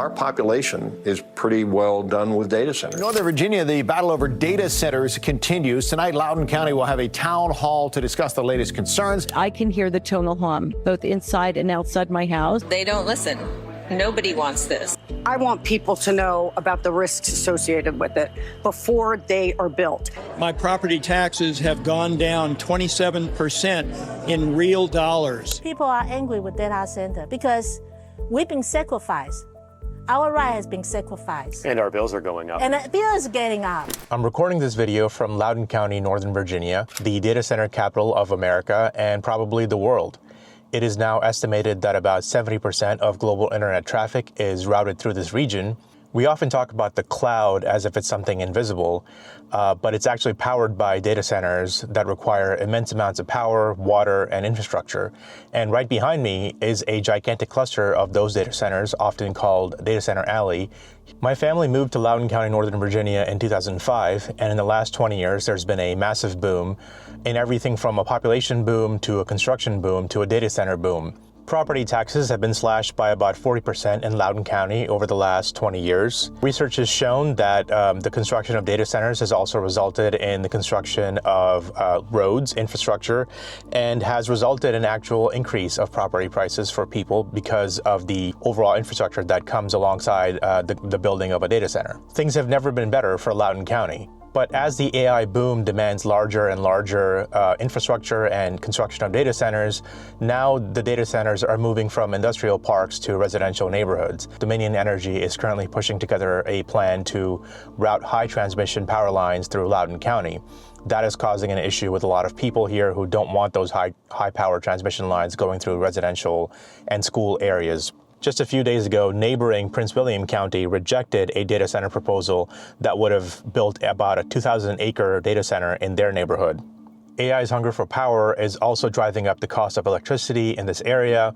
our population is pretty well done with data centers. In Northern Virginia, the battle over data centers continues. Tonight, Loudoun County will have a town hall to discuss the latest concerns. I can hear the tonal hum, both inside and outside my house. They don't listen. Nobody wants this. I want people to know about the risks associated with it before they are built. My property taxes have gone down 27% in real dollars. People are angry with data center because we've been sacrificed. Our right has been sacrificed. And our bills are going up. And the bill is getting up. I'm recording this video from Loudoun County, Northern Virginia, the data center capital of America and probably the world. It is now estimated that about 70% of global internet traffic is routed through this region. We often talk about the cloud as if it's something invisible, but it's actually powered by data centers that require immense amounts of power, water, and infrastructure. And right behind me is a gigantic cluster of those data centers, often called Data Center Alley. My family moved to Loudoun County, Northern Virginia in 2005, and in the last 20 years, there's been a massive boom in everything from a population boom to a construction boom to a data center boom. Property taxes have been slashed by about 40% in Loudoun County over the last 20 years. Research has shown that the construction of data centers has also resulted in the construction of roads, infrastructure, and has resulted in actual increase of property prices for people because of the overall infrastructure that comes alongside the building of a data center. Things have never been better for Loudoun County. But as the AI boom demands larger and larger infrastructure and construction of data centers, now the data centers are moving from industrial parks to residential neighborhoods. Dominion Energy is currently pushing together a plan to route high transmission power lines through Loudoun County. That is causing an issue with a lot of people here who don't want those high power transmission lines going through residential and school areas. Just a few days ago, neighboring Prince William County rejected a data center proposal that would have built about a 2,000-acre data center in their neighborhood. AI's hunger for power is also driving up the cost of electricity in this area,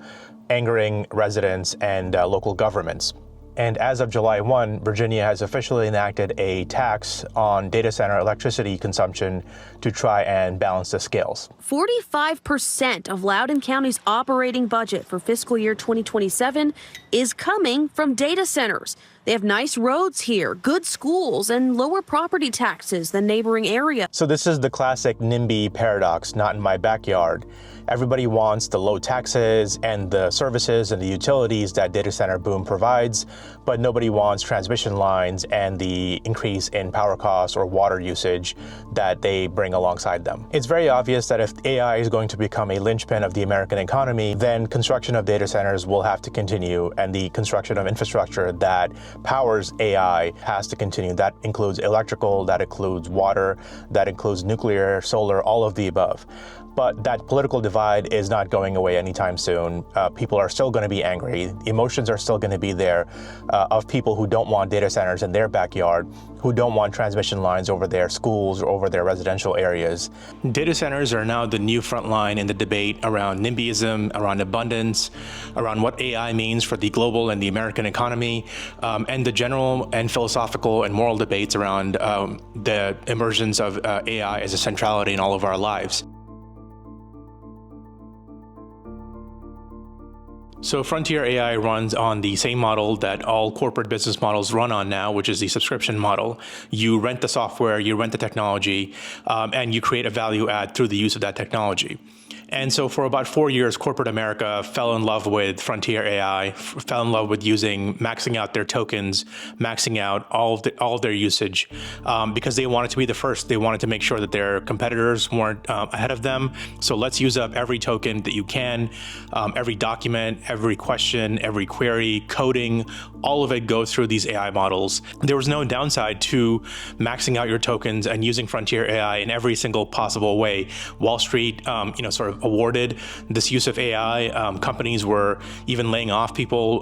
angering residents and local governments. And as of July 1, Virginia has officially enacted a tax on data center electricity consumption to try and balance the scales. 45% of Loudoun County's operating budget for fiscal year 2027 is coming from data centers. They have nice roads here, good schools, and lower property taxes than neighboring areas. So this is the classic NIMBY paradox, not in my backyard. Everybody wants the low taxes and the services and the utilities that data center boom provides, but nobody wants transmission lines and the increase in power costs or water usage that they bring alongside them. It's very obvious that if AI is going to become a linchpin of the American economy, then construction of data centers will have to continue, and the construction of infrastructure that powers AI has to continue. That includes electrical, that includes water, that includes nuclear, solar, all of the above. But that political divide is not going away anytime soon. People are still going to be angry. Emotions are still going to be there of people who don't want data centers in their backyard, who don't want transmission lines over their schools or over their residential areas. Data centers are now the new front line in the debate around NIMBYism, around abundance, around what AI means for the global and the American economy, and the general and philosophical and moral debates around the emergence of AI as a centrality in all of our lives. So Frontier AI runs on the same model that all corporate business models run on now, which is the subscription model. You rent the software, you rent the technology, and you create a value add through the use of that technology. And so for about 4 years, corporate America fell in love with Frontier AI, fell in love with maxing out their tokens, maxing out all of their usage, because they wanted to be the first. They wanted to make sure that their competitors weren't ahead of them. So let's use up every token that you can, every document, every question, every query, coding, all of it goes through these AI models. There was no downside to maxing out your tokens and using Frontier AI in every single possible way. Wall Street, sort of awarded this use of AI. Companies were even laying off people,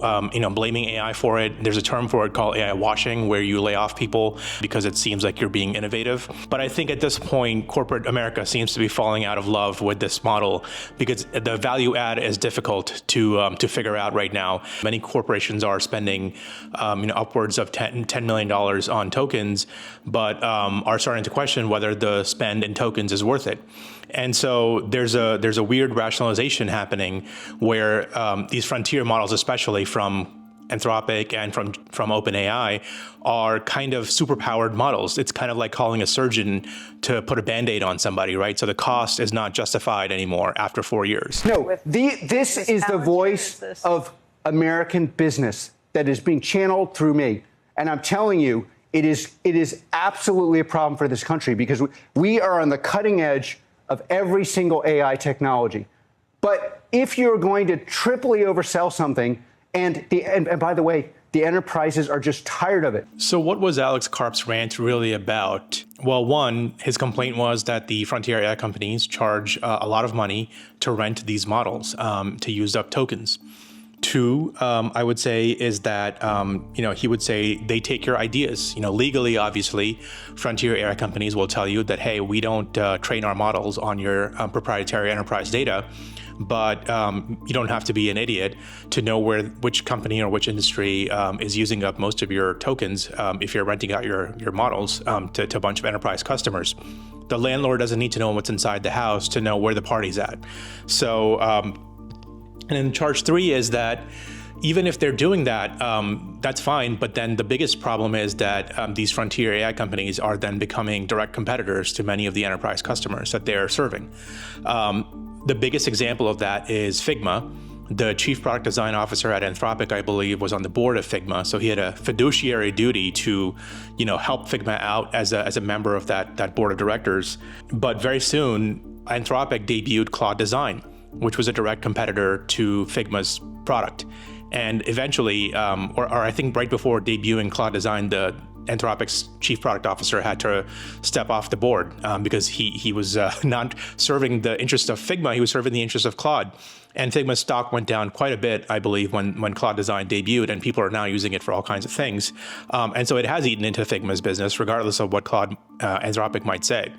blaming AI for it. There's a term for it called AI washing, where you lay off people because it seems like you're being innovative. But I think at this point, corporate America seems to be falling out of love with this model because the value add is difficult to figure out right now. Many corporations are spending upwards of $10 million on tokens, but are starting to question whether the spend in tokens is worth it. And so there's a weird rationalization happening where these frontier models, especially from Anthropic and from OpenAI are kind of superpowered models. It's kind of like calling a surgeon to put a Band-Aid on somebody, right? So the cost is not justified anymore after 4 years. No, this is the voice of American business that is being channeled through me. And I'm telling you, it is absolutely a problem for this country because we are on the cutting edge of every single AI technology. But if you're going to triply oversell something, and by the way, the enterprises are just tired of it. So what was Alex Karp's rant really about? Well, one, his complaint was that the frontier AI companies charge a lot of money to rent these models, to use up tokens. Two, I would say, is that, he would say they take your ideas. Legally, obviously, frontier AI companies will tell you that, hey, we don't train our models on your proprietary enterprise data. But you don't have to be an idiot to know which company or which industry is using up most of your tokens if you're renting out your models to a bunch of enterprise customers. The landlord doesn't need to know what's inside the house to know where the party's at. So, and then charge 3 is that even if they're doing that, that's fine. But then the biggest problem is that these frontier AI companies are then becoming direct competitors to many of the enterprise customers that they're serving. The biggest example of that is Figma. The chief product design officer at Anthropic, I believe, was on the board of Figma. So he had a fiduciary duty to, help Figma out as a member of that board of directors. But very soon, Anthropic debuted Claude Design, which was a direct competitor to Figma's product. And eventually, or I think right before debuting Claude Design, the Anthropic's chief product officer had to step off the board because he was not serving the interest of Figma, he was serving the interest of Claude. And Figma's stock went down quite a bit, I believe, when Claude Design debuted, and people are now using it for all kinds of things. And so it has eaten into Figma's business, regardless of what Anthropic might say.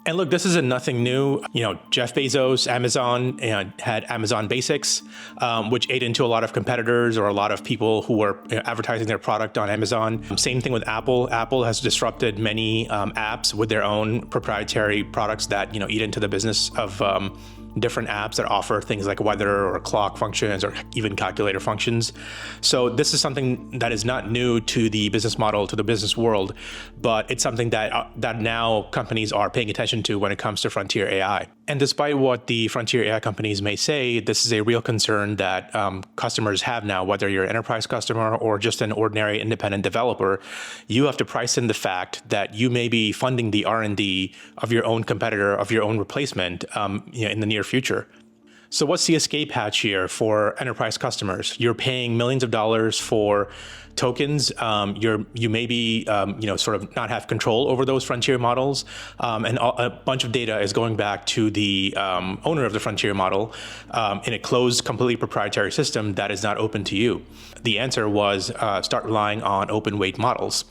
And look, this isn't nothing new. Jeff Bezos, Amazon, had Amazon Basics, which ate into a lot of competitors or a lot of people who were advertising their product on Amazon. Same thing with Apple. Apple has disrupted many apps with their own proprietary products that eat into the business of different apps that offer things like weather or clock functions or even calculator functions. So this is something that is not new to the business model, to the business world, but it's something that now companies are paying attention to when it comes to frontier AI. And despite what the frontier AI companies may say, this is a real concern that customers have now, whether you're an enterprise customer or just an ordinary independent developer. You have to price in the fact that you may be funding the R&D of your own competitor, of your own replacement in the near future. So what's the escape hatch here for enterprise customers? You're paying millions of dollars for tokens. You may be, sort of not have control over those frontier models. And a bunch of data is going back to the owner of the frontier model in a closed, completely proprietary system that is not open to you. The answer was start relying on open weight models.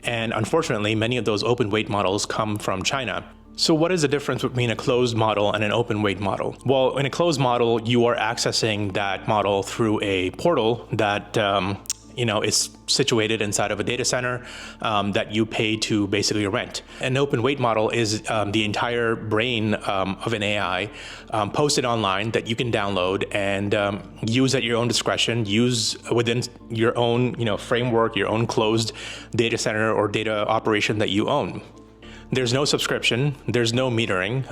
And unfortunately, many of those open weight models come from China. So what is the difference between a closed model and an open weight model? Well, in a closed model, you are accessing that model through a portal that is situated inside of a data center that you pay to basically rent. An open weight model is the entire brain of an AI posted online that you can download and use at your own discretion, use within your own framework, your own closed data center or data operation that you own. There's no subscription, there's no metering.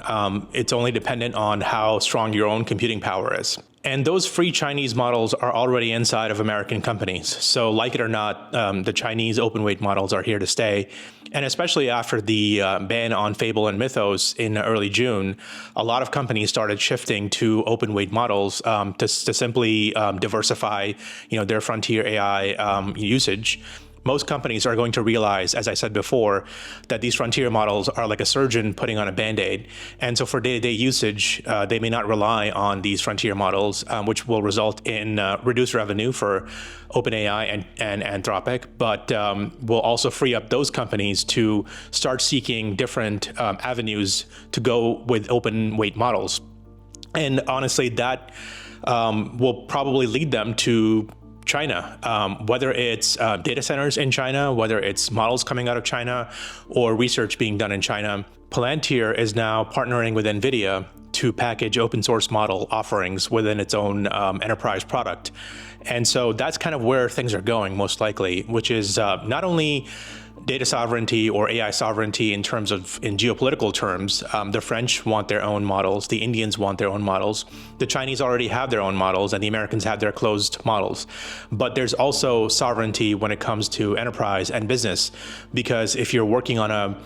It's only dependent on how strong your own computing power is. And those free Chinese models are already inside of American companies. So like it or not, the Chinese open weight models are here to stay. And especially after the ban on Fable and Mythos in early June, a lot of companies started shifting to open weight models to simply diversify their frontier AI usage. Most companies are going to realize, as I said before, that these frontier models are like a surgeon putting on a Band-Aid. And so for day-to-day usage, they may not rely on these frontier models, which will result in reduced revenue for OpenAI and Anthropic, but will also free up those companies to start seeking different avenues to go with open weight models. And honestly, that will probably lead them to China, whether it's data centers in China, whether it's models coming out of China or research being done in China. Palantir is now partnering with NVIDIA to package open source model offerings within its own enterprise product. And so that's kind of where things are going, most likely, which is not only data sovereignty or AI sovereignty in geopolitical terms. The French want their own models, the Indians want their own models, the Chinese already have their own models, and the Americans have their closed models. But there's also sovereignty when it comes to enterprise and business, because if you're working on a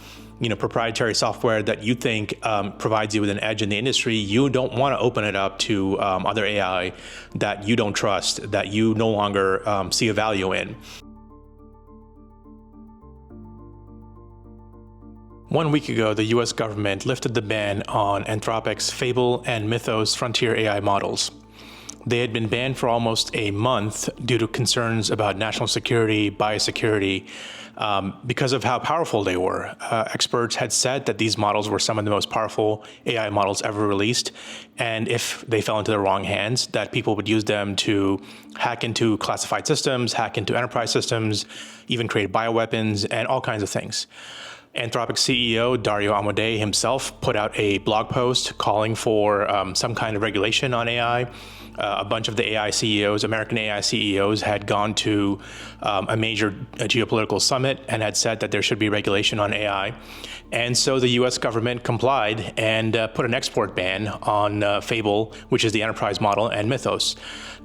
proprietary software that you think provides you with an edge in the industry, you don't want to open it up to other AI that you don't trust, that you no longer see a value in. 1 week ago, the US government lifted the ban on Anthropic's Fable and Mythos frontier AI models. They had been banned for almost a month due to concerns about national security, biosecurity, because of how powerful they were. Experts had said that these models were some of the most powerful AI models ever released, and if they fell into the wrong hands, that people would use them to hack into classified systems, hack into enterprise systems, even create bioweapons, and all kinds of things. Anthropic CEO Dario himself put out a blog post calling for some kind of regulation on AI. A bunch of the AI CEOs, American AI CEOs, had gone to a major geopolitical summit and had said that there should be regulation on AI. And so the US government complied and put an export ban on Fable, which is the enterprise model, and Mythos.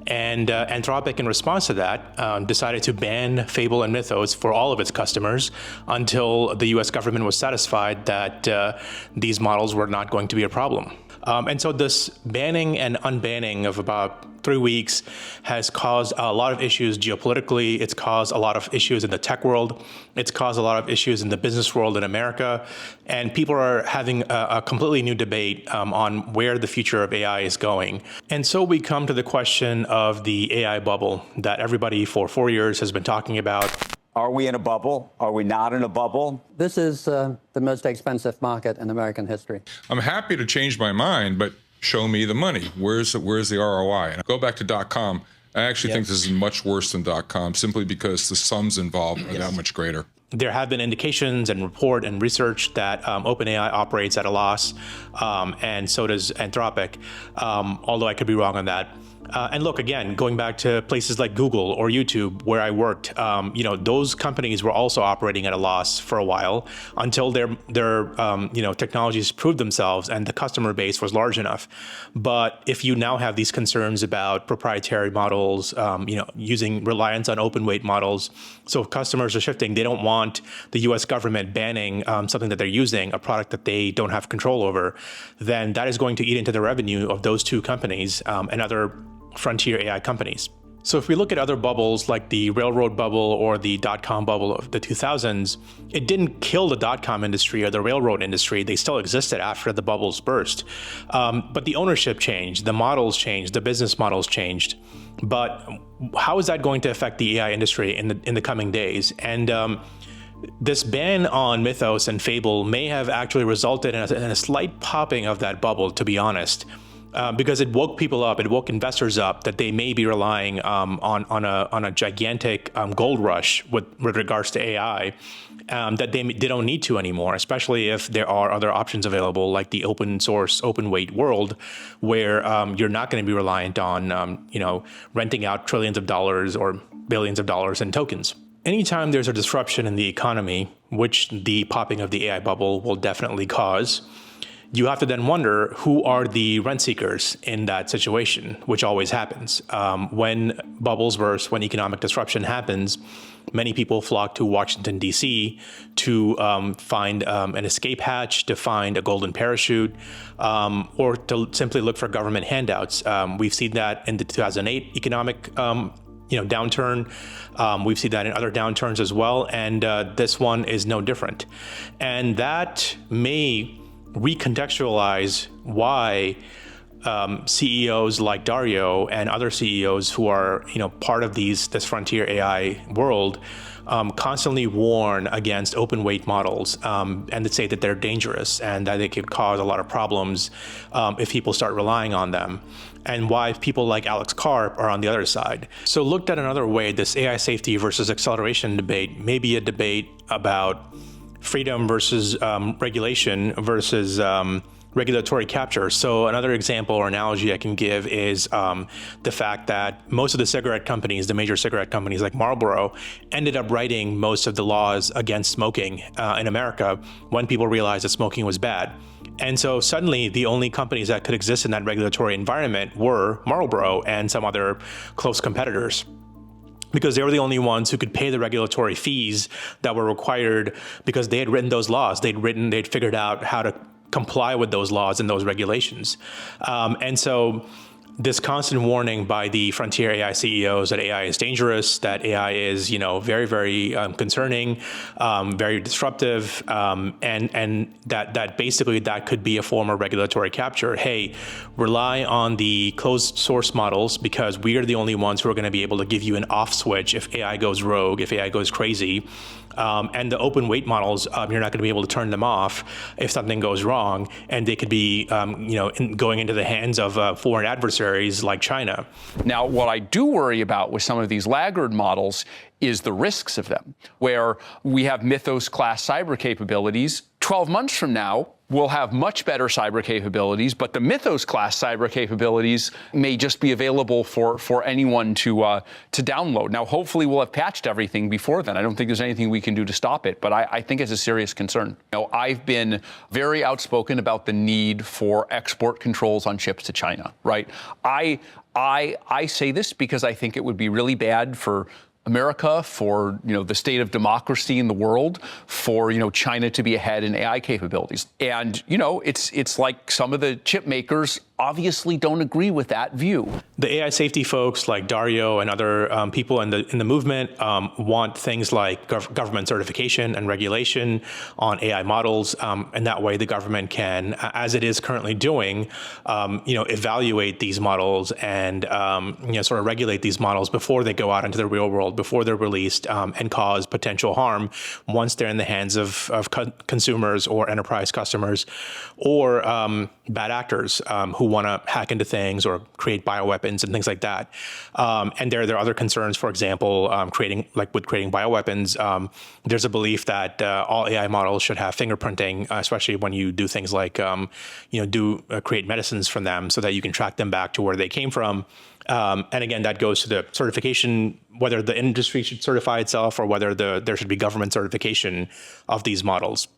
And Anthropic, in response to that, decided to ban Fable and Mythos for all of its customers until the US government was satisfied that these models were not going to be a problem. And so this banning and unbanning of about 3 weeks has caused a lot of issues geopolitically. It's caused a lot of issues in the tech world. It's caused a lot of issues in the business world in America. And people are having a completely new debate on where the future of AI is going. And so we come to the question of the AI bubble that everybody for 4 years has been talking about. Are we in a bubble? Are we not in a bubble? This is the most expensive market in American history. I'm happy to change my mind, but show me the money. Where's the ROI? And I go back to .com. I actually think this is much worse than .com, simply because the sums involved are that much greater. There have been indications and report and research that OpenAI operates at a loss, and so does Anthropic, although I could be wrong on that. And look, again, going back to places like Google or YouTube, where I worked, those companies were also operating at a loss for a while until their technologies proved themselves and the customer base was large enough. But if you now have these concerns about proprietary models, using reliance on open weight models, so if customers are shifting, they don't want the U.S. government banning something that they're using, a product that they don't have control over, then that is going to eat into the revenue of those two companies and other frontier AI companies. So if we look at other bubbles like the railroad bubble or the .com bubble of the 2000s, it didn't kill the .com industry or the railroad industry. They still existed after the bubbles burst. But the ownership changed, the models changed, the business models changed. But how is that going to affect the AI industry in the coming days? And this ban on Mythos and Fable may have actually resulted in a slight popping of that bubble, to be honest. Because it woke people up, it woke investors up that they may be relying on a gigantic gold rush with regards to AI that they don't need to anymore, especially if there are other options available like the open source, open weight world, where you're not going to be reliant on renting out trillions of dollars or billions of dollars in tokens. Anytime there's a disruption in the economy, which the popping of the AI bubble will definitely cause, you have to then wonder who are the rent seekers in that situation, which always happens. When bubbles burst, when economic disruption happens, many people flock to Washington, D.C. to find an escape hatch, to find a golden parachute, or to simply look for government handouts. We've seen that in the 2008 economic downturn. We've seen that in other downturns as well, and this one is no different. And that may recontextualize why CEOs like Dario and other CEOs who are part of this frontier AI world constantly warn against open weight models and to say that they're dangerous and that they could cause a lot of problems if people start relying on them, and why people like Alex Karp are on the other side. So looked at another way, this AI safety versus acceleration debate may be a debate about freedom versus regulation versus regulatory capture. So another example or analogy I can give is the fact that most of the cigarette companies, the major cigarette companies like Marlboro, ended up writing most of the laws against smoking in America when people realized that smoking was bad. And so suddenly the only companies that could exist in that regulatory environment were Marlboro and some other close competitors, because they were the only ones who could pay the regulatory fees that were required because they had written those laws. They'd figured out how to comply with those laws and those regulations. And so this constant warning by the frontier AI CEOs that AI is dangerous, that AI is, very, very concerning, very disruptive, and that basically that could be a form of regulatory capture. Hey, rely on the closed source models because we are the only ones who are going to be able to give you an off switch if AI goes rogue, if AI goes crazy. And the open weight models, you're not going to be able to turn them off if something goes wrong, and they could be, going into the hands of foreign adversaries like China. Now, what I do worry about with some of these laggard models is the risks of them, where we have Mythos class cyber capabilities. 12 months from now, we'll have much better cyber capabilities, but the Mythos class cyber capabilities may just be available for anyone to download. Now, hopefully we'll have patched everything before then. I don't think there's anything we can do to stop it, but I think it's a serious concern. I've been very outspoken about the need for export controls on chips to China, right? I say this because I think it would be really bad for America, for the state of democracy in the world, for China to be ahead in AI capabilities. And it's like some of the chip makers obviously don't agree with that view. The AI safety folks like Dario and other people in the movement want things like government certification and regulation on AI models, and that way the government can, as it is currently doing, evaluate these models and sort of regulate these models before they go out into the real world, before they're released, and cause potential harm once they're in the hands of consumers or enterprise customers or bad actors who want to hack into things or create bioweapons and things like that. And there are other concerns, for example, creating bioweapons. There's a belief that all AI models should have fingerprinting, especially when you do things like, create medicines from them so that you can track them back to where they came from. And again, that goes to the certification, whether the industry should certify itself or whether there should be government certification of these models.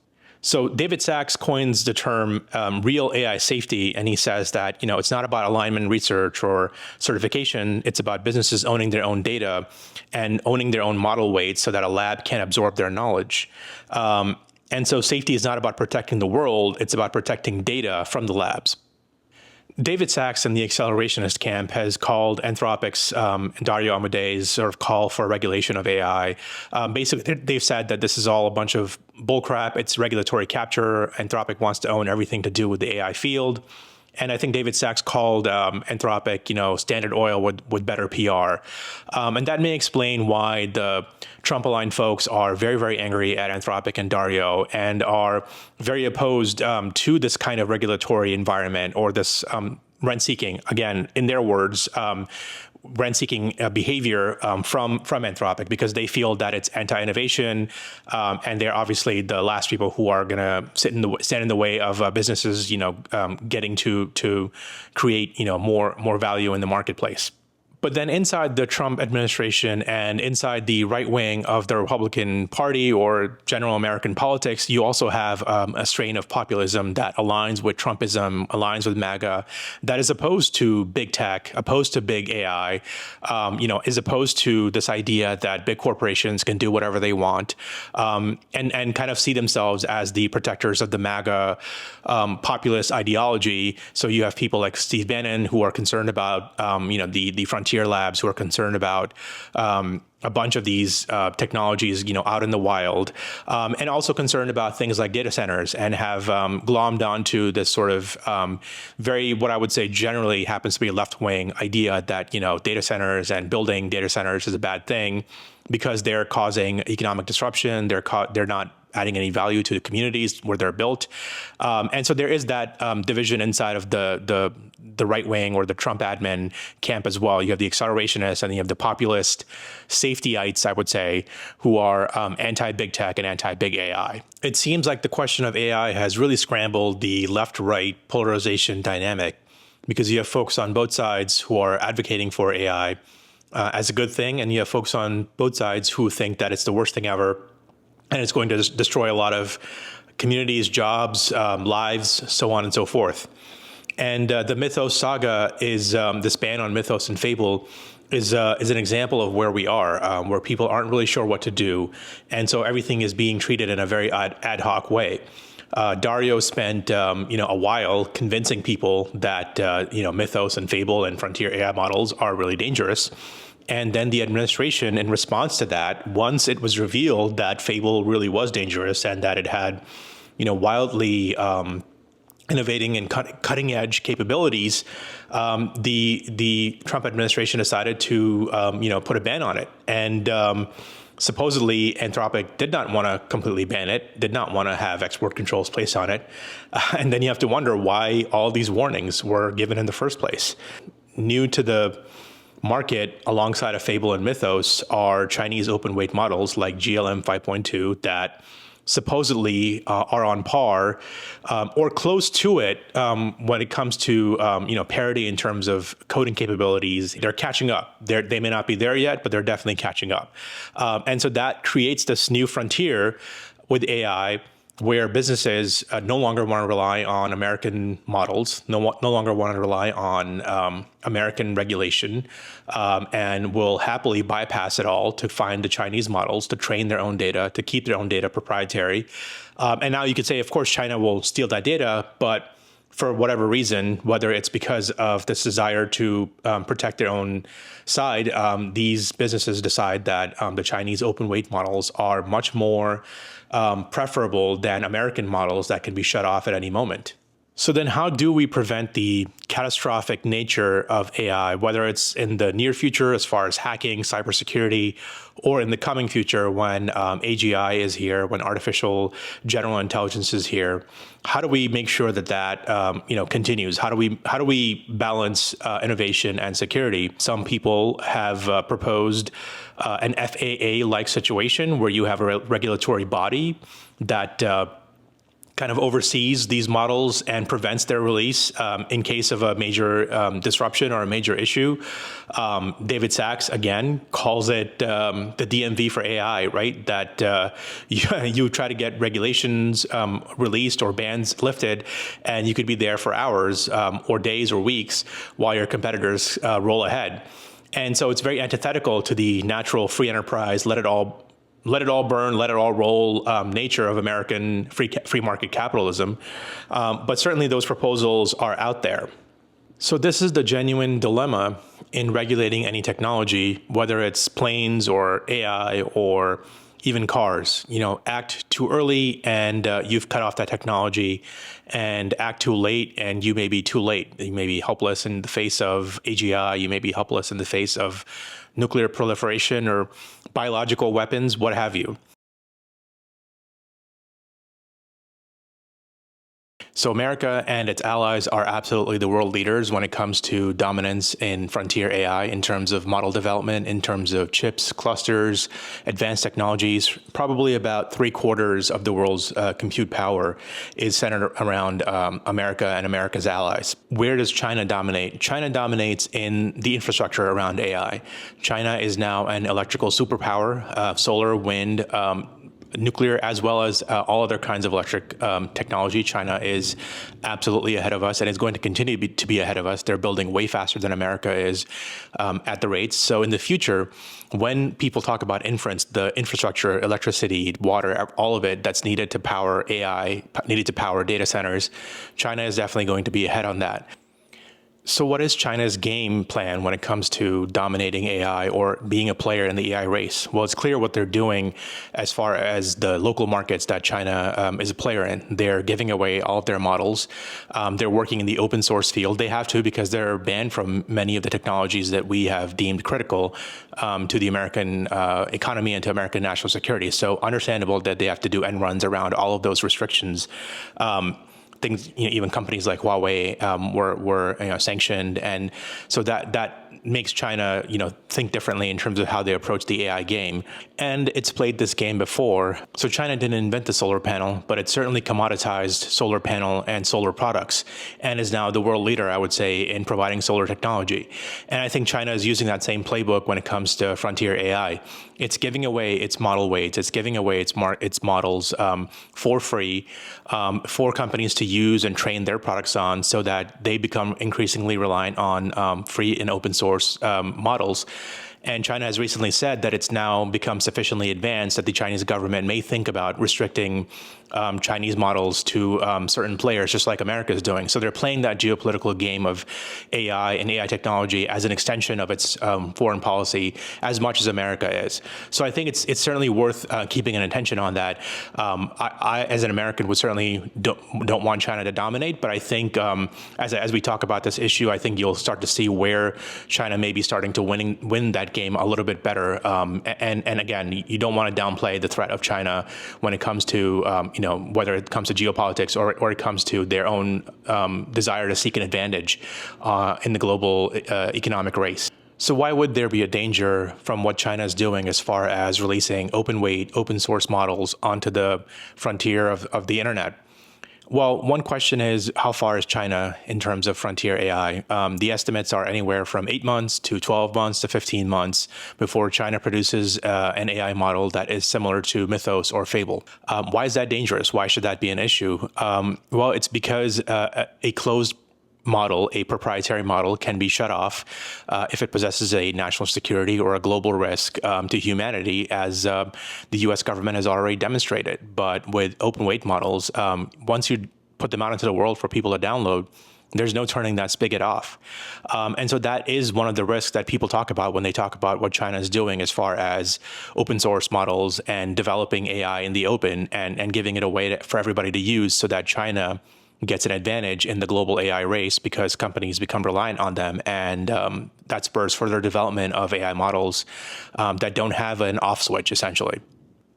So David Sachs coins the term real AI safety, and he says that, it's not about alignment research or certification. It's about businesses owning their own data and owning their own model weights so that a lab can absorb their knowledge. And so safety is not about protecting the world. It's about protecting data from the labs. David Sachs in the accelerationist camp has called Anthropic's and Dario Amade's sort of call for regulation of AI. Basically, they've said that this is all a bunch of bullcrap. It's regulatory capture. Anthropic wants to own everything to do with the AI field. And I think David Sachs called Anthropic, Standard Oil with better PR. And that may explain why the Trump-aligned folks are very, very angry at Anthropic and Dario and are very opposed to this kind of regulatory environment or this rent-seeking, again, in their words, rent-seeking behavior from Anthropic, because they feel that it's anti-innovation, and they're obviously the last people who are going to stand in the way of businesses, getting to create, more value in the marketplace. But then inside the Trump administration and inside the right wing of the Republican Party or general American politics, you also have a strain of populism that aligns with Trumpism, aligns with MAGA, that is opposed to big tech, opposed to big AI, is opposed to this idea that big corporations can do whatever they want, and kind of see themselves as the protectors of the MAGA populist ideology. So you have people like Steve Bannon who are concerned about, the frontier labs, who are concerned about a bunch of these technologies, out in the wild, and also concerned about things like data centers, and have glommed onto this sort of very, what I would say generally happens to be a left-wing idea that, data centers and building data centers is a bad thing because they're causing economic disruption. They're not adding any value to the communities where they're built. And so there is that division inside of the right wing or the Trump admin camp as well. You have the accelerationists and you have the populist safetyites, I would say, who are anti-big tech and anti-big AI. It seems like the question of AI has really scrambled the left-right polarization dynamic, because you have folks on both sides who are advocating for AI as a good thing, and you have folks on both sides who think that it's the worst thing ever, and it's going to destroy a lot of communities, jobs, lives, so on and so forth. And the Mythos saga is this ban on Mythos and Fable is an example of where we are, where people aren't really sure what to do, and so everything is being treated in a very ad hoc way. Dario spent a while convincing people that Mythos and Fable and frontier AI models are really dangerous. And then the administration, in response to that, once it was revealed that Fable really was dangerous and that it had wildly innovating and cutting edge capabilities, the Trump administration decided to put a ban on it. And supposedly, Anthropic did not want to completely ban it, did not want to have export controls placed on it. And then you have to wonder why all these warnings were given in the first place. New to the market, alongside of Fable and Mythos, are Chinese open weight models like GLM 5.2 that supposedly are on par or close to it when it comes to parity in terms of coding capabilities. They're catching up. They may not be there yet, but they're definitely catching up. And so that creates this new frontier with AI, where businesses no longer want to rely on American models, no longer want to rely on American regulation, and will happily bypass it all to find the Chinese models, to train their own data, to keep their own data proprietary. And now you could say, of course, China will steal that data, but for whatever reason, whether it's because of this desire to protect their own side, these businesses decide that the Chinese open weight models are much more preferable than American models that can be shut off at any moment. So then how do we prevent the catastrophic nature of AI, whether it's in the near future as far as hacking, cybersecurity, or in the coming future when AGI is here, when artificial general intelligence is here? How do we make sure that continues? How do we balance innovation and security? Some people have proposed an FAA-like situation where you have a regulatory body that kind of oversees these models and prevents their release in case of a major disruption or a major issue. David Sachs, again, calls it the DMV for AI, right? That you try to get regulations released or bans lifted, and you could be there for hours or days or weeks while your competitors roll ahead. And so it's very antithetical to the natural free enterprise, let it all burn, let it all roll nature of American free market capitalism. But certainly those proposals are out there. So this is the genuine dilemma in regulating any technology, whether it's planes or AI or even cars. Act too early and you've cut off that technology, and act too late and you may be too late. You may be helpless in the face of AGI. You may be helpless in the face of nuclear proliferation or biological weapons, what have you. So America and its allies are absolutely the world leaders when it comes to dominance in frontier AI in terms of model development, in terms of chips, clusters, advanced technologies. Probably about 3/4 of the world's compute power is centered around America and America's allies. Where does China dominate? China dominates in the infrastructure around AI. China is now an electrical superpower, solar, wind, nuclear, as well as all other kinds of electric technology. China is absolutely ahead of us and is going to continue to be ahead of us. They're building way faster than America is at the rates. So in the future, when people talk about inference, the infrastructure, electricity, water, all of it that's needed to power AI, needed to power data centers, China is definitely going to be ahead on that. So what is China's game plan when it comes to dominating AI or being a player in the AI race? Well, it's clear what they're doing as far as the local markets that China is a player in. They're giving away all of their models. They're working in the open source field. They have to because they're banned from many of the technologies that we have deemed critical to the American economy and to American national security. So understandable that they have to do end runs around all of those restrictions. Things, even companies like Huawei were sanctioned, and so that makes China think differently in terms of how they approach the AI game. And it's played this game before. So China didn't invent the solar panel, but it certainly commoditized solar panel and solar products, and is now the world leader, I would say, in providing solar technology. And I think China is using that same playbook when it comes to frontier AI. It's giving away its model weights. It's giving away its models for free for companies to use and train their products on, so that they become increasingly reliant on free and open source models. And China has recently said that it's now become sufficiently advanced that the Chinese government may think about restricting Chinese models to certain players, just like America is doing. So they're playing that geopolitical game of AI and AI technology as an extension of its foreign policy as much as America is. So I think it's certainly worth keeping an attention on that. I, as an American, would certainly don't want China to dominate, but I think as we talk about this issue, I think you'll start to see where China may be starting to win that game a little bit better. And again, you don't want to downplay the threat of China when it comes to whether it comes to geopolitics or it comes to their own desire to seek an advantage in the global economic race. So why would there be a danger from what China is doing as far as releasing open source models onto the frontier of the internet? Well, one question is, how far is China in terms of frontier AI? The estimates are anywhere from 8 months to 12 months to 15 months before China produces an AI model that is similar to Mythos or Fable. Why is that dangerous? Why should that be an issue? Well, it's because a closed model, a proprietary model, can be shut off if it possesses a national security or a global risk to humanity, as the U.S. government has already demonstrated. But with open weight models, once you put them out into the world for people to download, there's no turning that spigot off. And so that is one of the risks that people talk about when they talk about what China is doing as far as open source models and developing AI in the open and giving it away for everybody to use, so that China gets an advantage in the global AI race because companies become reliant on them. And that spurs further development of AI models that don't have an off switch, essentially.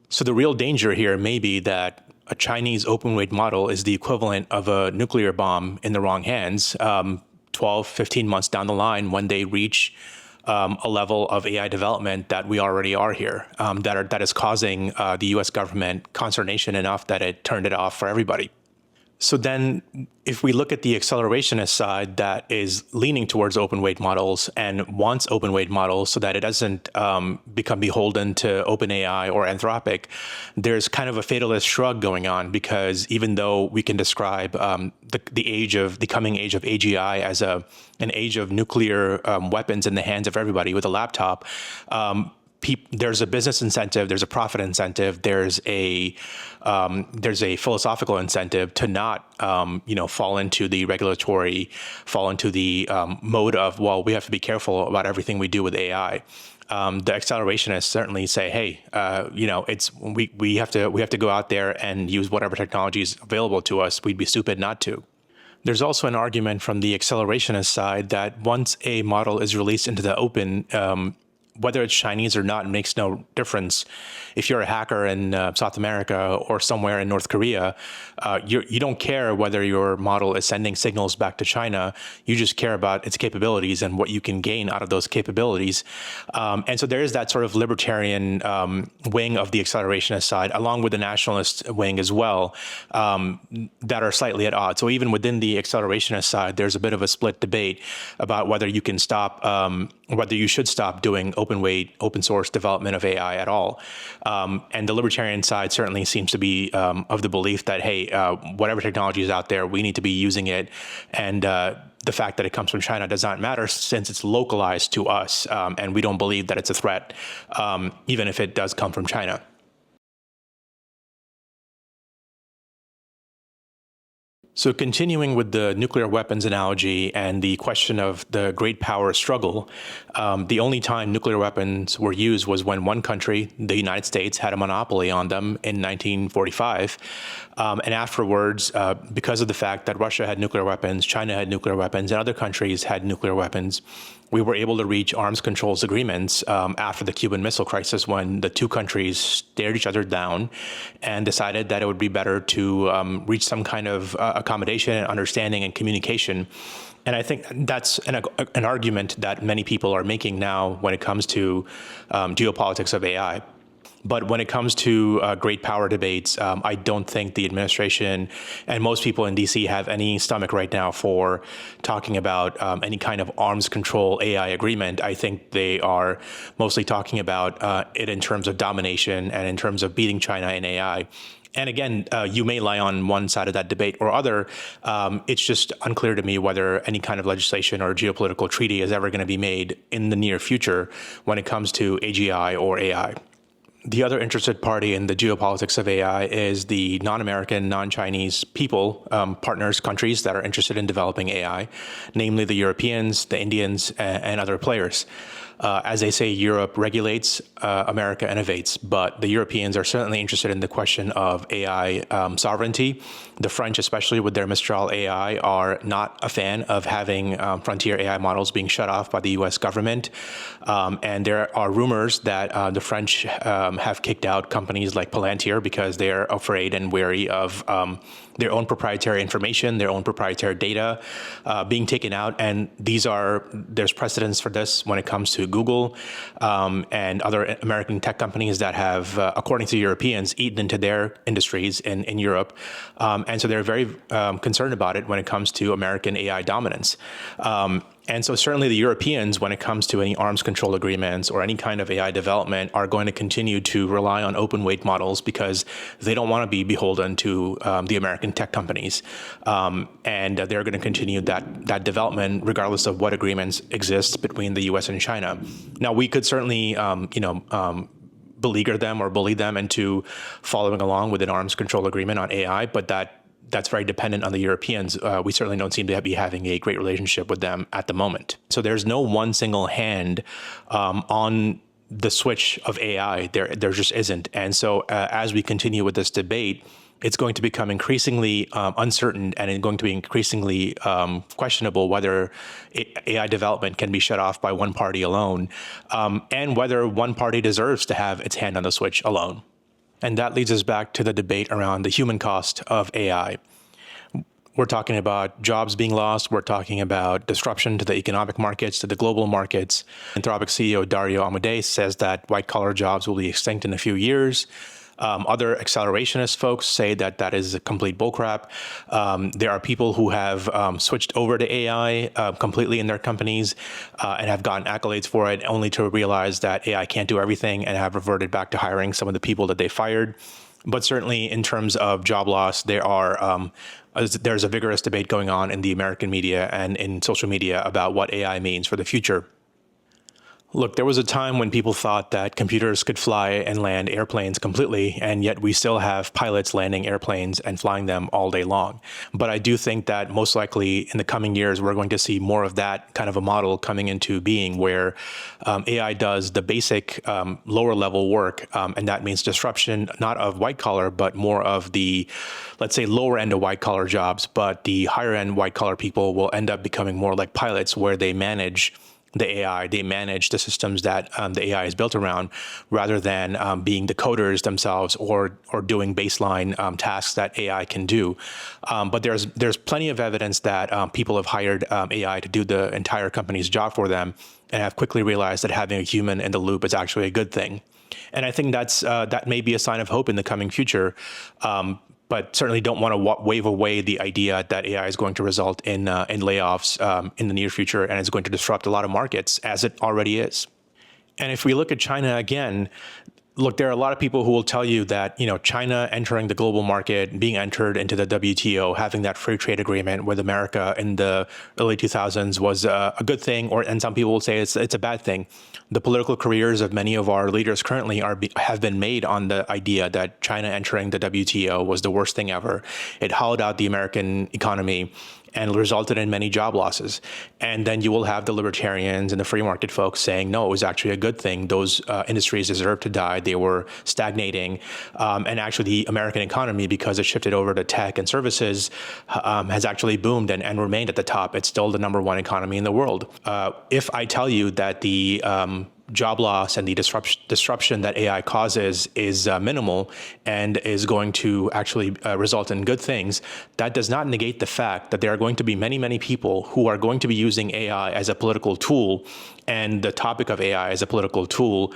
So the real danger here may be that a Chinese open weight model is the equivalent of a nuclear bomb in the wrong hands 12, 15 months down the line, when they reach a level of AI development that we already are here, that is causing the U.S. government consternation enough that it turned it off for everybody. So then if we look at the accelerationist side that is leaning towards open weight models and wants open weight models so that it doesn't become beholden to OpenAI or Anthropic, there's kind of a fatalist shrug going on, because even though we can describe the coming age of AGI as an age of nuclear weapons in the hands of everybody with a laptop, there's a business incentive, there's a profit incentive, there's a philosophical incentive to not, fall into the mode of, well, we have to be careful about everything we do with AI. The accelerationists certainly say, hey, we have to go out there and use whatever technology is available to us. We'd be stupid not to. There's also an argument from the accelerationist side that once a model is released into the open, whether it's Chinese or not, it makes no difference. If you're a hacker in South America or somewhere in North Korea, you don't care whether your model is sending signals back to China. You just care about its capabilities and what you can gain out of those capabilities. And so there is that sort of libertarian wing of the accelerationist side, along with the nationalist wing as well, that are slightly at odds. So even within the accelerationist side, there's a bit of a split debate about whether you can stop, whether you should stop doing open source development of AI at all. And the libertarian side certainly seems to be of the belief that, hey, whatever technology is out there, we need to be using it. And the fact that it comes from China does not matter, since it's localized to us. And we don't believe that it's a threat, even if it does come from China. So continuing with the nuclear weapons analogy and the question of the great power struggle, the only time nuclear weapons were used was when one country, the United States, had a monopoly on them in 1945. And afterwards, because of the fact that Russia had nuclear weapons, China had nuclear weapons, and other countries had nuclear weapons, we were able to reach arms controls agreements after the Cuban Missile Crisis, when the two countries stared each other down and decided that it would be better to reach some kind of accommodation and understanding and communication. And I think that's an argument that many people are making now when it comes to geopolitics of AI. But when it comes to great power debates, I don't think the administration and most people in D.C. have any stomach right now for talking about any kind of arms control AI agreement. I think they are mostly talking about it in terms of domination and in terms of beating China in AI. And again, you may lie on one side of that debate or other. It's just unclear to me whether any kind of legislation or geopolitical treaty is ever going to be made in the near future when it comes to AGI or AI. The other interested party in the geopolitics of AI is the non-American, non-Chinese people, partners, countries that are interested in developing AI, namely the Europeans, the Indians, and other players. As they say, Europe regulates, America innovates, but the Europeans are certainly interested in the question of AI sovereignty. The French, especially with their Mistral AI, are not a fan of having frontier AI models being shut off by the US government. And there are rumors that the French have kicked out companies like Palantir because they're afraid and wary of their own proprietary information, their own proprietary data being taken out. And there's precedence for this when it comes to Google and other American tech companies that have, according to Europeans, eaten into their industries in Europe. And so they're very concerned about it when it comes to American AI dominance. And so certainly the Europeans, when it comes to any arms control agreements or any kind of AI development, are going to continue to rely on open weight models because they don't want to be beholden to the American tech companies. And they're going to continue that development regardless of what agreements exist between the US and China. Now, we could certainly, beleaguer them or bully them into following along with an arms control agreement on AI, but that's very dependent on the Europeans. We certainly don't seem to be having a great relationship with them at the moment. So there's no one single hand on the switch of AI. There just isn't. And so as we continue with this debate, it's going to become increasingly uncertain and it's going to be increasingly questionable whether AI development can be shut off by one party alone, and whether one party deserves to have its hand on the switch alone. And that leads us back to the debate around the human cost of AI. We're talking about jobs being lost. We're talking about disruption to the economic markets, to the global markets. Anthropic CEO Dario says that white-collar jobs will be extinct in a few years. Other accelerationist folks say that that is a complete bullcrap. There are people who have switched over to AI completely in their companies and have gotten accolades for it, only to realize that AI can't do everything and have reverted back to hiring some of the people that they fired. But certainly in terms of job loss, there's a vigorous debate going on in the American media and in social media about what AI means for the future. Look, there was a time when people thought that computers could fly and land airplanes completely, and yet we still have pilots landing airplanes and flying them all day long. But I do think that most likely in the coming years, we're going to see more of that kind of a model coming into being where AI does the basic lower level work, and that means disruption, not of white collar, but more of the, let's say, lower end of white collar jobs. But the higher end white collar people will end up becoming more like pilots, where they manage the AI, they manage the systems that the AI is built around, rather than being the coders themselves or doing baseline tasks that AI can do. But there's plenty of evidence that people have hired AI to do the entire company's job for them and have quickly realized that having a human in the loop is actually a good thing. And I think that may be a sign of hope in the coming future. But certainly don't want to wave away the idea that AI is going to result in layoffs in the near future, and it's going to disrupt a lot of markets, as it already is. And if we look at China again, Look, there are a lot of people who will tell you that, China entering the global market, being entered into the WTO, having that free trade agreement with America in the early 2000s was a good thing, and some people will say it's a bad thing. The political careers of many of our leaders currently have been made on the idea that China entering the WTO was the worst thing ever. It hollowed out the American economy and resulted in many job losses. And then you will have the libertarians and the free market folks saying, no, it was actually a good thing. Those industries deserved to die. They were stagnating. And actually the American economy, because it shifted over to tech and services, has actually boomed and remained at the top. It's still the #1 economy in the world. If I tell you that the job loss and the disruption that AI causes is minimal and is going to actually result in good things, that does not negate the fact that there are going to be many, many people who are going to be using AI as a political tool and the topic of AI as a political tool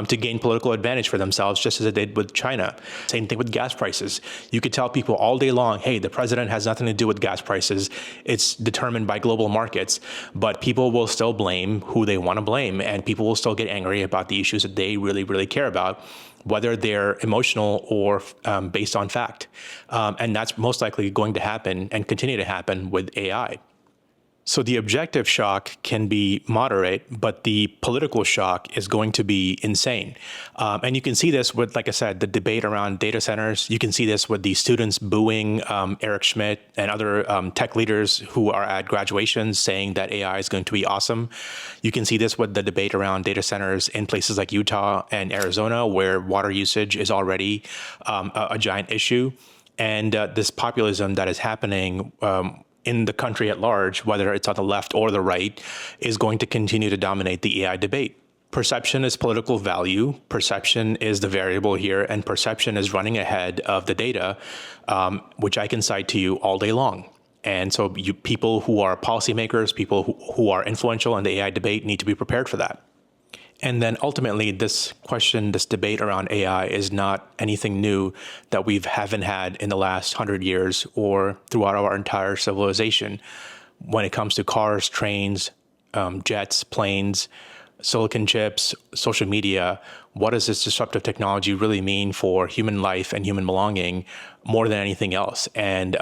to gain political advantage for themselves, just as it did with China. Same thing with gas prices. You could tell people all day long, hey, the president has nothing to do with gas prices. It's determined by global markets. But people will still blame who they want to blame, and people will still get angry about the issues that they really, really care about, whether they're emotional or based on fact. And that's most likely going to happen and continue to happen with AI. So the objective shock can be moderate, but the political shock is going to be insane. And you can see this with, like I said, the debate around data centers. You can see this with the students booing Eric Schmidt and other tech leaders who are at graduations saying that AI is going to be awesome. You can see this with the debate around data centers in places like Utah and Arizona, where water usage is already a giant issue. And this populism that is happening in the country at large, whether it's on the left or the right, is going to continue to dominate the AI debate. Perception is political value. Perception is the variable here, and perception is running ahead of the data, which I can cite to you all day long. And so people who are policymakers, people who are influential in the AI debate need to be prepared for that. And then ultimately, this debate around AI is not anything new that we haven't had in the last 100 years or throughout our entire civilization. When it comes to cars, trains, jets, planes, silicon chips, social media, what does this disruptive technology really mean for human life and human belonging more than anything else? And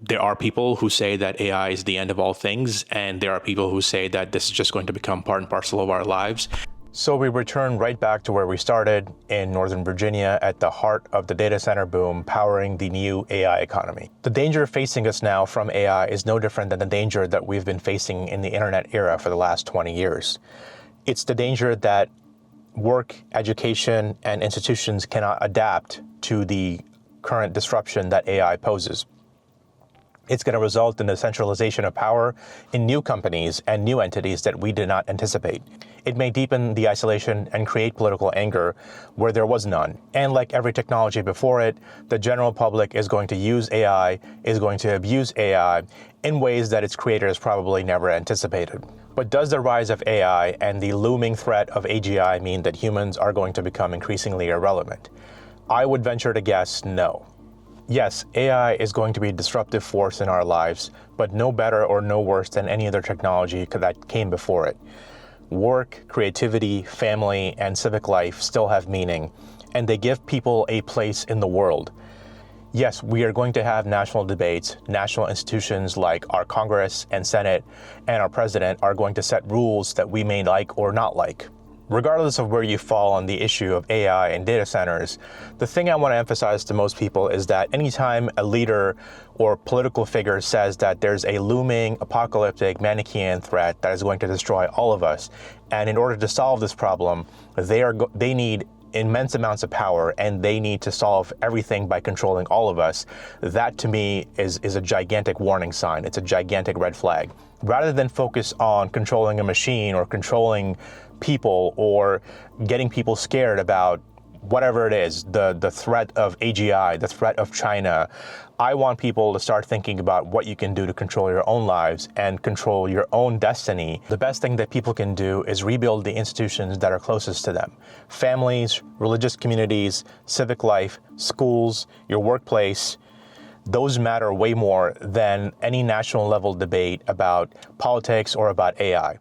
there are people who say that AI is the end of all things, and there are people who say that this is just going to become part and parcel of our lives. So we return right back to where we started in Northern Virginia, at the heart of the data center boom powering the new AI economy. The danger facing us now from AI is no different than the danger that we've been facing in the internet era for the last 20 years. It's the danger that work, education, and institutions cannot adapt to the current disruption that AI poses. It's going to result in the centralization of power in new companies and new entities that we did not anticipate. It may deepen the isolation and create political anger where there was none. And like every technology before it, the general public is going to use AI, is going to abuse AI in ways that its creators probably never anticipated. But does the rise of AI and the looming threat of AGI mean that humans are going to become increasingly irrelevant? I would venture to guess no. Yes, AI is going to be a disruptive force in our lives, but no better or no worse than any other technology that came before it. Work, creativity, family, and civic life still have meaning, and they give people a place in the world. Yes, we are going to have national debates. National institutions like our Congress and Senate and our president are going to set rules that we may like or not like. Regardless of where you fall on the issue of AI and data centers, the thing I want to emphasize to most people is that anytime a leader or political figure says that there's a looming apocalyptic Manichaean threat that is going to destroy all of us, and in order to solve this problem, they need immense amounts of power, and they need to solve everything by controlling all of us, that to me is a gigantic warning sign. It's a gigantic red flag. Rather than focus on controlling a machine or controlling people or getting people scared about whatever it is, the threat of AGI, the threat of China, I want people to start thinking about what you can do to control your own lives and control your own destiny. The best thing that people can do is rebuild the institutions that are closest to them. Families, religious communities, civic life, schools, your workplace. Those matter way more than any national level debate about politics or about AI.